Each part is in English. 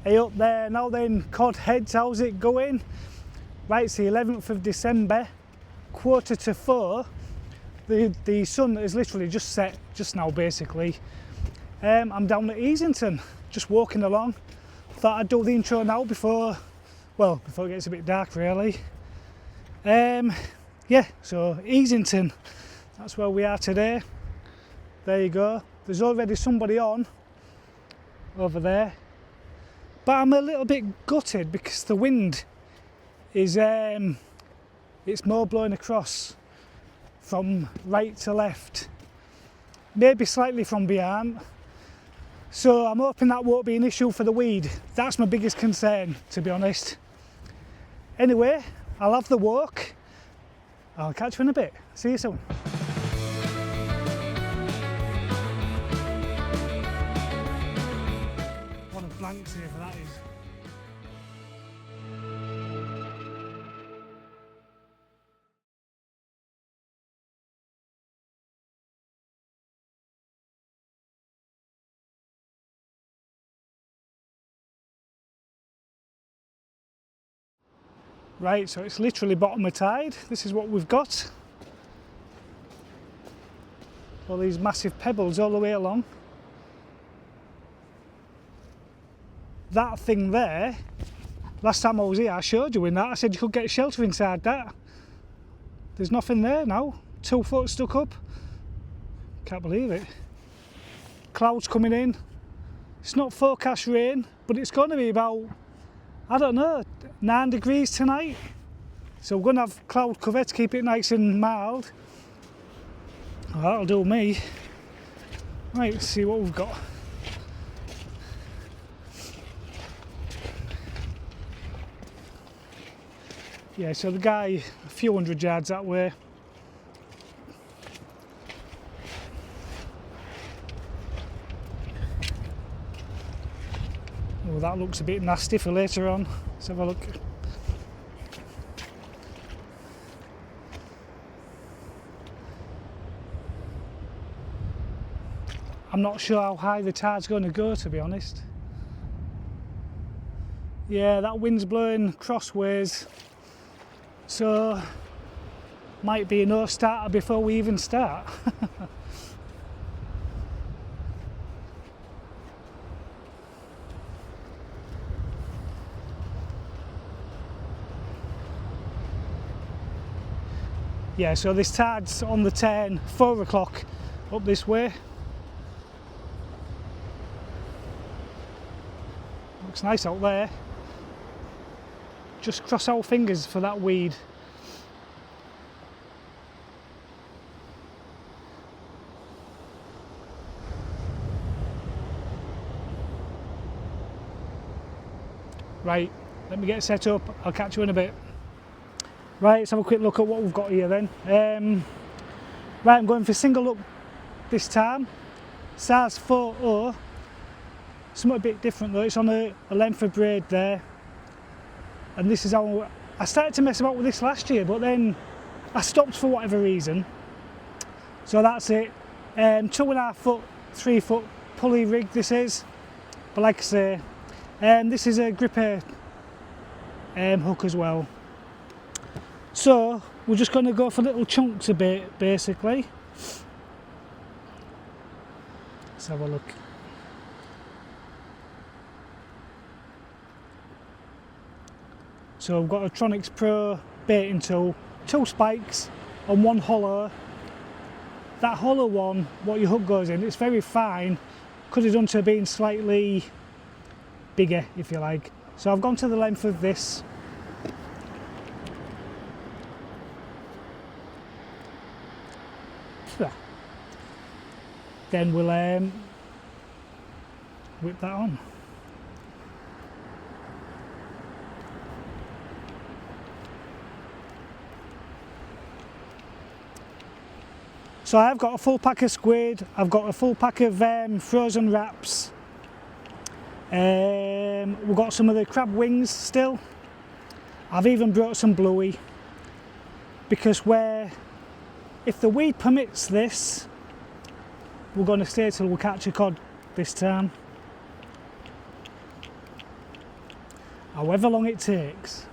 Hey up there now then, cod heads, how's it going? Right, it's the 11th of December, 3:45. The sun has literally just set just now basically. I'm down at Easington, just walking along. Thought I'd do the intro now before it gets a bit dark really. Yeah, so Easington, that's where we are today. There you go. There's already somebody on over there. But I'm a little bit gutted because the wind is it's more blowing across from right to left, maybe slightly from behind. So I'm hoping that won't be an issue for the weed. That's my biggest concern, to be honest. Anyway, I'll have the walk. I'll catch you in a bit. See you soon. What a blank saver that is. Right, so it's literally bottom of tide. This is what we've got. All these massive pebbles all the way along. That thing there, last time I was here I showed you in that, I said you could get shelter inside that. There's nothing there now, 2 foot stuck up. Can't believe it. Clouds coming in. It's not forecast rain, but it's going to be about, I don't know, 9 degrees tonight. So we're going to have cloud cover to keep it nice and mild. Well, that'll do me. Right, let's see what we've got. Yeah, so the guy a few hundred yards that way. Oh, that looks a bit nasty for later on. Let's have a look. I'm not sure how high the tide's going to go, to be honest. Yeah, that wind's blowing crossways, so might be a no starter before we even start. Yeah, so this tide's on the turn, 4 o'clock up this way. Looks nice out there. Just cross our fingers for that weed. Right, let me get set up, I'll catch you in a bit. Right, let's have a quick look at what we've got here then. Right, I'm going for single look this time. Size 4/0. Something a bit different though, it's on a length of braid there. And this is how I started to mess about with this last year, but then I stopped for whatever reason. So that's it. 2.5 foot, 3 foot pulley rig this is. But like I say, this is a gripper hook as well. So we're just going to go for little chunks of bait basically. Let's have a look. So I've got a Tronix Pro baiting tool, 2 spikes and 1 hollow. That hollow one, what your hook goes in, it's very fine. Could have done to being slightly bigger if you like. So I've gone to the length of this. Then we'll whip that on. So I've got a full pack of squid, I've got a full pack of frozen wraps. We've got some of the crab wings still. I've even brought some bluey because if the weed permits this, we're going to stay till we catch a cod this time. however long it takes.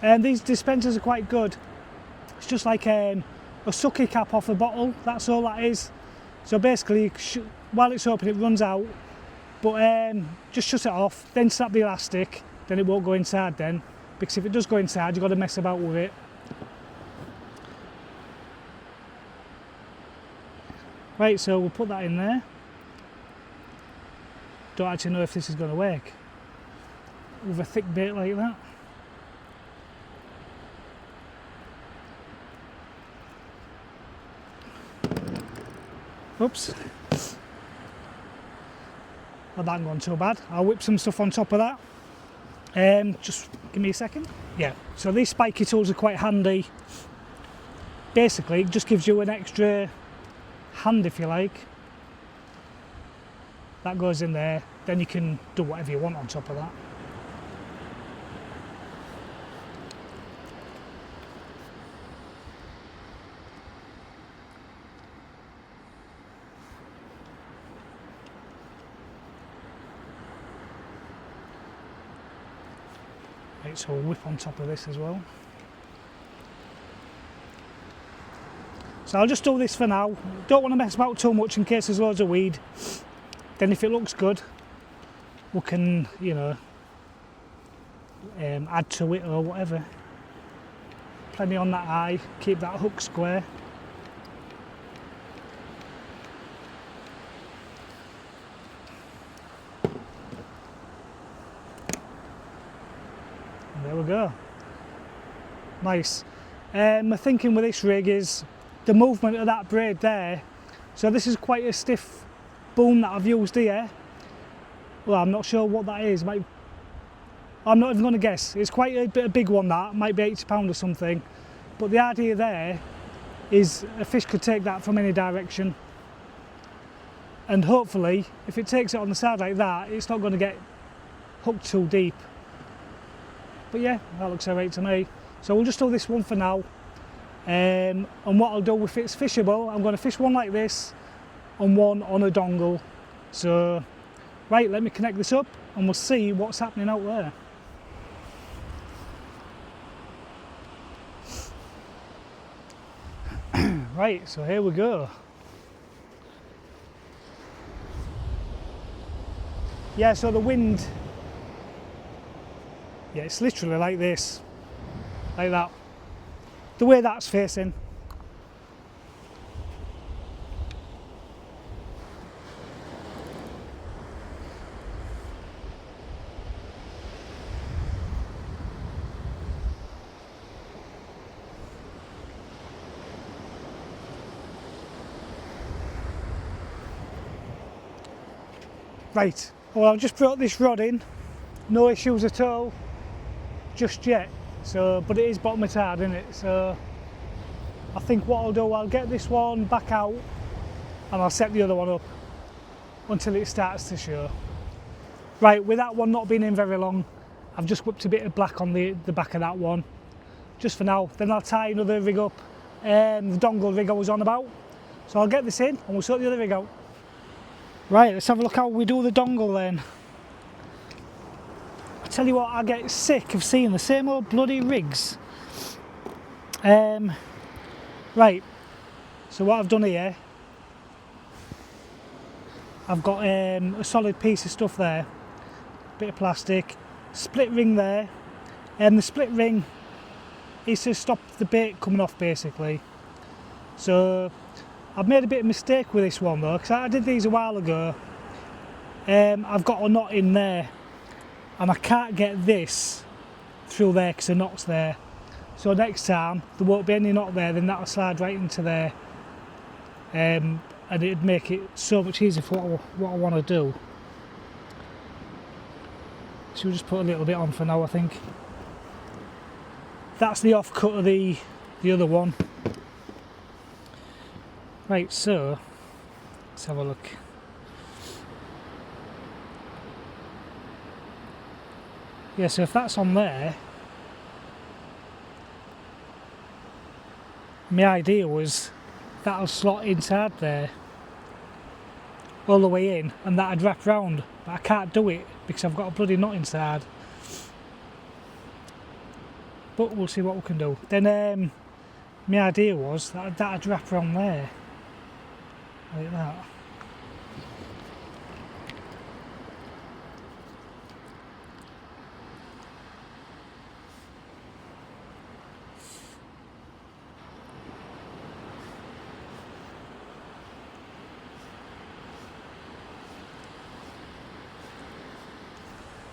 And these dispensers are quite good. It's just like a sucky cap off a bottle, that's all that is. So basically, while it's open, it runs out, but just shut it off, then snap the elastic, then it won't go inside then, because if it does go inside, you've got to mess about with it. Right, so we'll put that in there. Don't actually know if this is going to work with a thick bait like that. Oops. Well, that ain't gone too bad. I'll whip some stuff on top of that. Just give me a second. Yeah, so these spiky tools are quite handy. Basically, it just gives you an extra hand, if you like. That goes in there, then you can do whatever you want on top of that. Right, so we'll whip on top of this as well. So I'll just do this for now. Don't want to mess about too much in case there's loads of weed. Then if it looks good, we can, you know, add to it or whatever. Plenty on that eye, keep that hook square. And there we go. Nice. My thinking with this rig is the movement of that braid there. So this is quite a stiff boom that I've used here. Well, I'm not sure what that is. I'm not even going to guess. It's quite a big one, that might be £80 or something. But the idea there is a fish could take that from any direction, and hopefully if it takes it on the side like that, it's not going to get hooked too deep. But yeah, that looks alright to me. So we'll just do this one for now. And what I'll do, if it's fishable, I'm going to fish one like this and one on a dongle. So, right, let me connect this up and we'll see what's happening out there. Right, so here we go. Yeah, so the wind, yeah, it's literally like this, like that. The way that's facing. Right, well, I've just brought this rod in, no issues at all, just yet. So, but it is bottom of tide, isn't it? So I think what I'll do, I'll get this one back out and I'll set the other one up until it starts to show. Right, with that one not being in very long, I've just whipped a bit of black on the back of that one, just for now. Then I'll tie another rig up, the dongle rig I was on about. So I'll get this in and we'll sort the other rig out. Right, let's have a look how we do the dongle then. I tell you what, I get sick of seeing the same old bloody rigs. Right, so what I've done here, I've got a solid piece of stuff there, bit of plastic, split ring there, and the split ring is to stop the bait coming off basically. So I've made a bit of mistake with this one though, because I did these a while ago. I've got a knot in there and I can't get this through there because the knot's there. So next time there won't be any knot there, then that'll slide right into there, and it'd make it so much easier for what I want to do. So we'll just put a little bit on for now, I think. That's the off cut of the other one. Right, so let's have a look. Yeah, so if that's on there, my idea was that'll slot inside there. all the way in and that'd wrap round, but I can't do it because I've got a bloody knot inside. But we'll see what we can do. Then my idea was that that'd wrap around there, like that.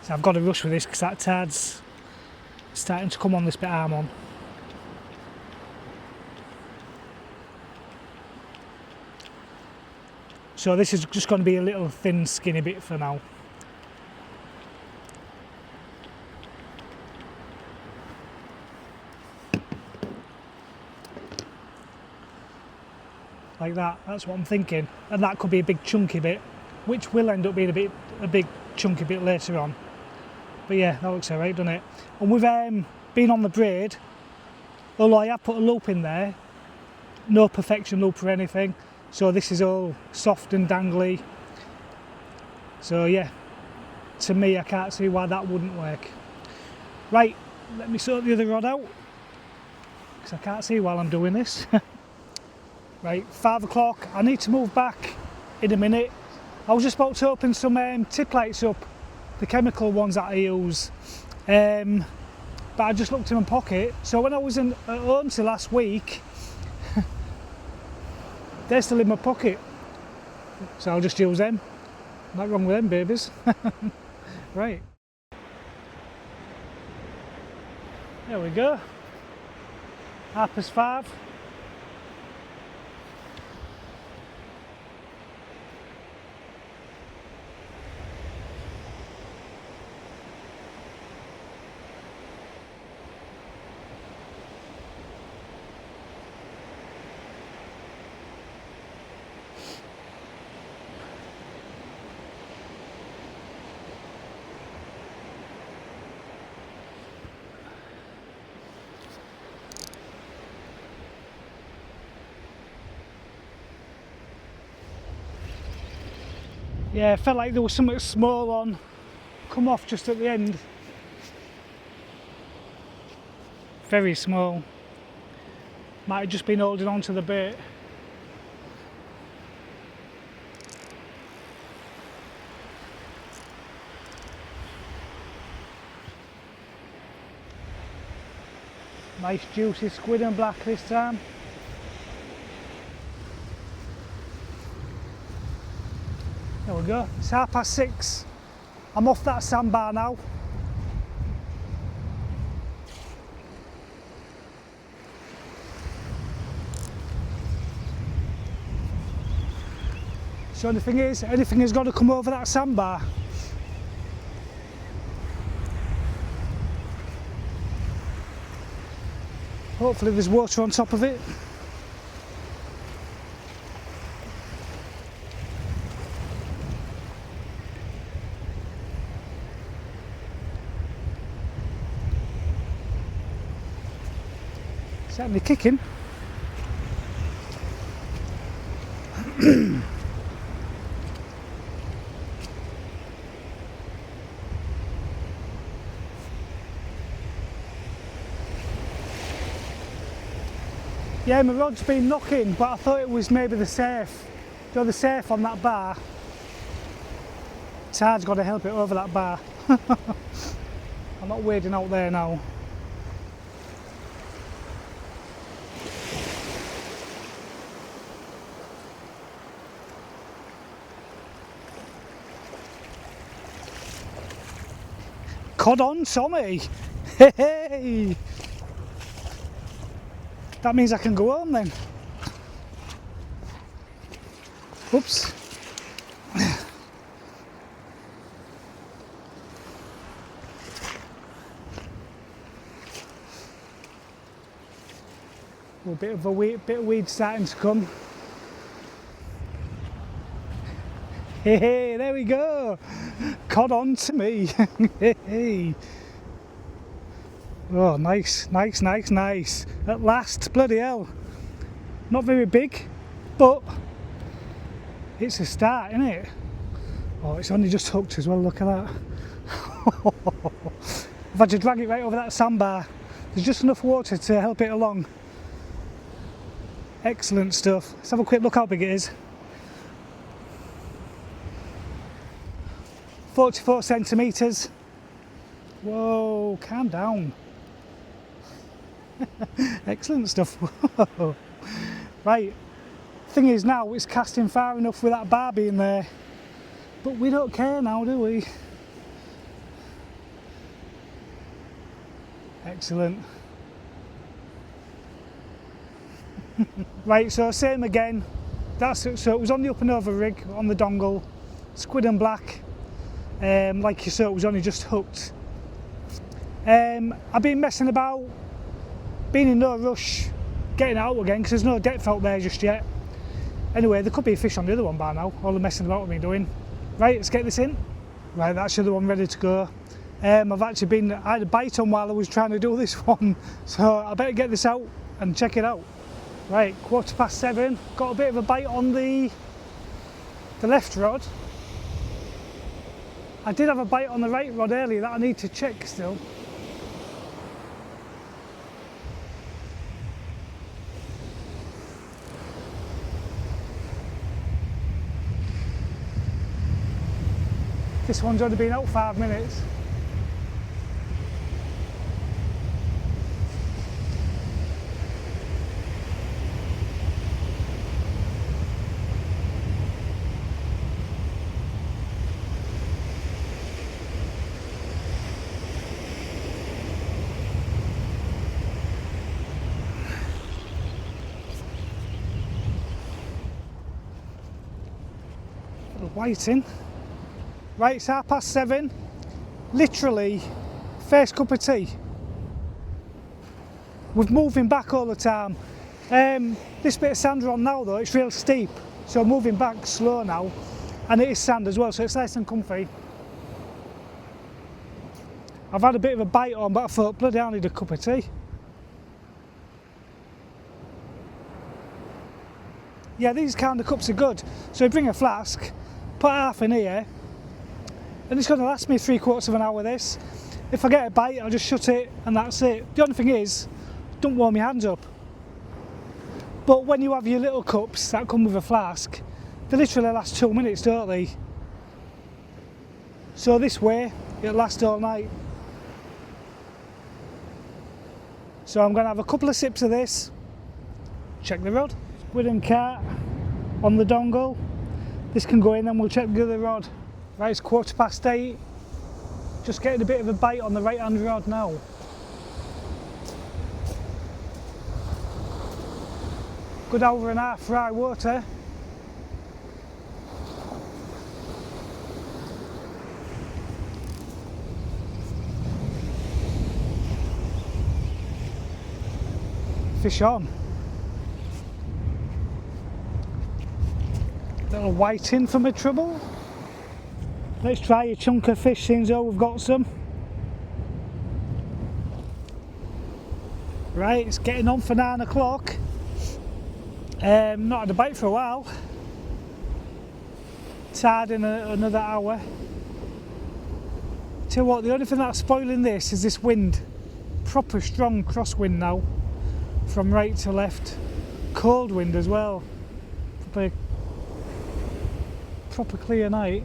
So I've got to rush with this because that tide's starting to come on this bit I'm on. So this is just going to be a little thin skinny bit for now. Like that, that's what I'm thinking. And that could be a big chunky bit, which will end up being a big chunky bit later on. But yeah, that looks alright, doesn't it? And with being on the braid, although I have put a loop in there, no perfection loop or anything, so this is all soft and dangly. So yeah, to me I can't see why that wouldn't work. Right, let me sort the other rod out, because I can't see while I'm doing this. Right, 5 o'clock, I need to move back in a minute. I was just about to open some tip lights up, the chemical ones that I use, but I just looked in my pocket. So when I was at home till last week, they're still in my pocket, so I'll just use them. Nothing wrong with them, babies. Right, there we go, 5:30. Yeah, it felt like there was something small on, come off just at the end. Very small. Might have just been holding on to the bait. Nice juicy squid and black this time. There we go, it's 6:30. I'm off that sandbar now. So the thing is, anything has got to come over that sandbar. Hopefully there's water on top of it. Certainly kicking. Yeah, my rod's been knocking, but I thought it was maybe the surf. You know, the surf on that bar. Tide's got to help it over that bar. I'm not wading out there now. Cod on, Tommy! Hey, hey! That means I can go home then. Oops. A bit of weed starting to come. Hey, there we go. Cod on to me. Hey. Oh, nice, nice, nice, nice. At last, bloody hell. Not very big, but It's a start, isn't it? Oh, it's only just hooked as well, look at that. I've had to drag it right over that sandbar. There's just enough water to help it along. Excellent stuff. Let's have a quick look how big it is. 44 centimetres. Whoa, calm down. Excellent stuff. Right, thing is now it's casting far enough with that barbie in there, but we don't care now, do we? Excellent. Right, so same again. So it was on the up and over rig on the dongle, squid and black. Like you saw, it was only just hooked. I've been messing about, been in no rush getting out again because there's no depth out there just yet. Anyway, there could be a fish on the other one by now, all the messing about with me doing. Right, let's get this in. Right, that's the other one ready to go. I had a bite on while I was trying to do this one, so I better get this out and check it out. Right, 7:15, got a bit of a bite on the left rod. I did have a bite on the right rod earlier that I need to check still. This one's only been out 5 minutes. Whiting. Right, it's 7:30. Literally, first cup of tea. We're moving back all the time. This bit of sand we're on now though, it's real steep, so moving back slow now, and it is sand as well, so it's nice and comfy. I've had a bit of a bite on, but I thought, bloody hell, I need a cup of tea. Yeah, these kind of cups are good. So you bring a flask, put half in here, and it's going to last me 3/4 of an hour this. If I get a bite, I'll just shut it and that's it. The only thing is, don't warm your hands up. But when you have your little cups that come with a flask, they literally last 2 minutes, don't they? So this way, it'll last all night. So I'm going to have a couple of sips of this, check the rod, squid and carp on the dongle. This can go in, then we'll check the other rod. Right, it's 8:15. Just getting a bit of a bite on the right hand rod now. Good hour and a half dry water. Fish on. Little whiting for my trouble. Let's try a chunk of fish, seeing as though we've got some. Right, it's getting on for 9 o'clock. Not had a bite for a while. Tired in another hour. Tell you what, the only thing that's spoiling this is this wind. Proper strong crosswind now, from right to left. Cold wind as well. Proper clear night.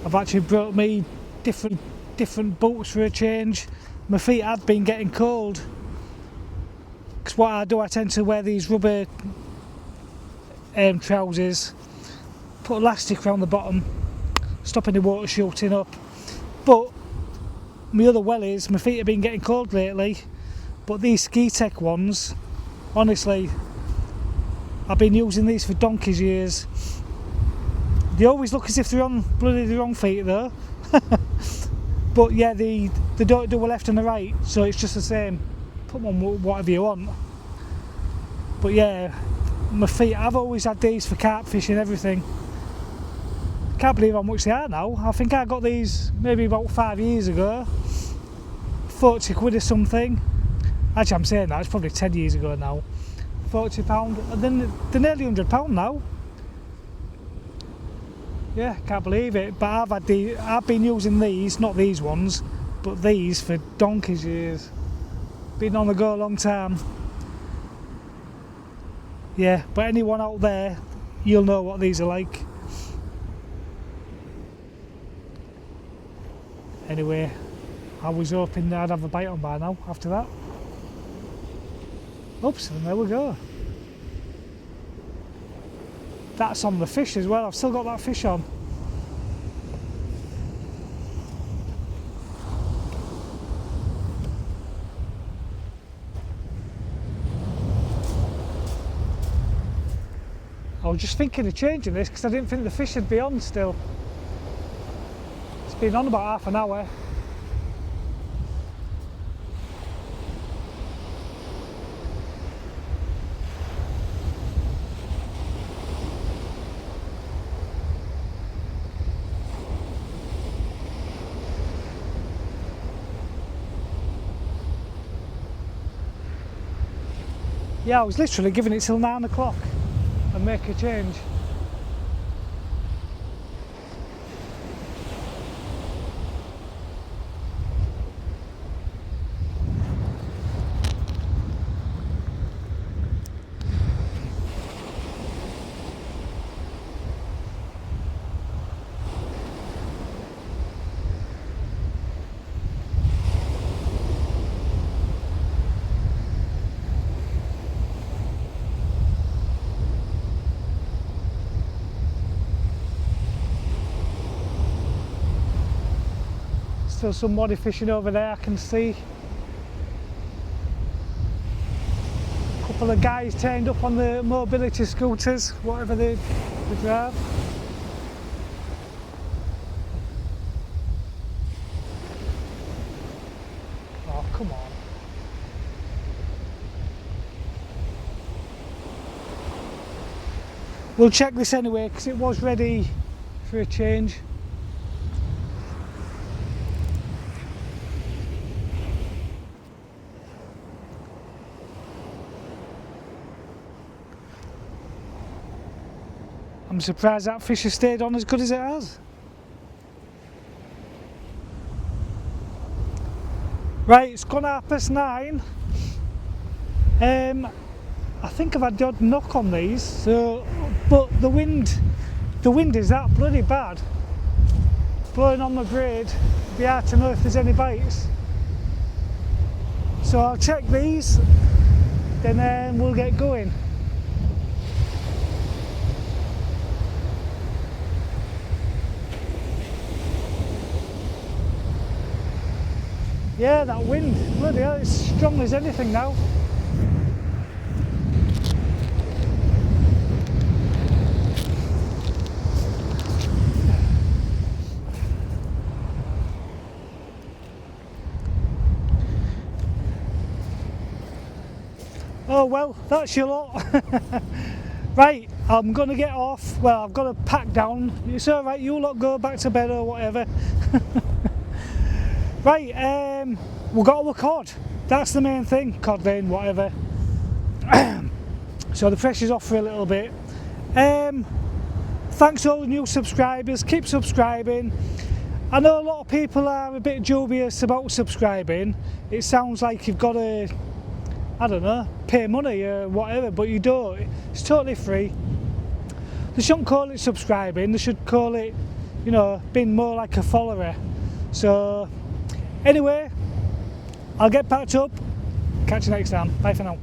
I've actually brought me different boots for a change. My feet have been getting cold. Because what I do, I tend to wear these rubber trousers, put elastic around the bottom, stopping the water shooting up. But my other wellies, my feet have been getting cold lately. But these Ski Tech ones, honestly, I've been using these for donkey's years. They always look as if they're on bloody the wrong feet though. But yeah, they don't do a left and a right, so it's just the same. Put on whatever you want. But yeah, my feet, I've always had these for carp fishing, everything. Can't believe how much they are now. I think I got these maybe about 5 years ago. 40 quid or something. Actually, I'm saying that, it's probably 10 years ago now. £40, and then they're nearly £100 now. Yeah, can't believe it. But I've been using these, not these ones, but these for donkey's years. Been on the go a long time. Yeah, but anyone out there, you'll know what these are like. Anyway, I was hoping I'd have a bite on by now after that. Oops, and there we go. That's on the fish as well, I've still got that fish on. I was just thinking of changing this because I didn't think the fish would be on still. It's been on about half an hour. Yeah, I was literally giving it till 9 o'clock and make a change. Still somebody fishing over there, I can see. A couple of guys turned up on the mobility scooters, whatever they drive. Oh, come on. We'll check this anyway because it was ready for a change. I'm surprised that fish has stayed on as good as it has. Right, it's gone 9:30. I think I've had the odd knock on these, so but the wind is that bloody bad. Blowing on my braid, it'd be hard to know if there's any bites. So I'll check these, then we'll get going. Yeah, that wind, bloody hell, it's strong as anything now. Oh well, that's your lot. Right, I'm going to get off. Well, I've got to pack down. It's alright, you lot go back to bed or whatever. Right, we've got our cod. That's the main thing, codling, whatever. So the pressure's off for a little bit. Thanks to all the new subscribers, keep subscribing. I know a lot of people are a bit dubious about subscribing. It sounds like you've got to, I don't know, pay money or whatever, but you don't. It's totally free. They shouldn't call it subscribing, they should call it, you know, being more like a follower. So, anyway, I'll get packed up. Catch you next time. Bye for now.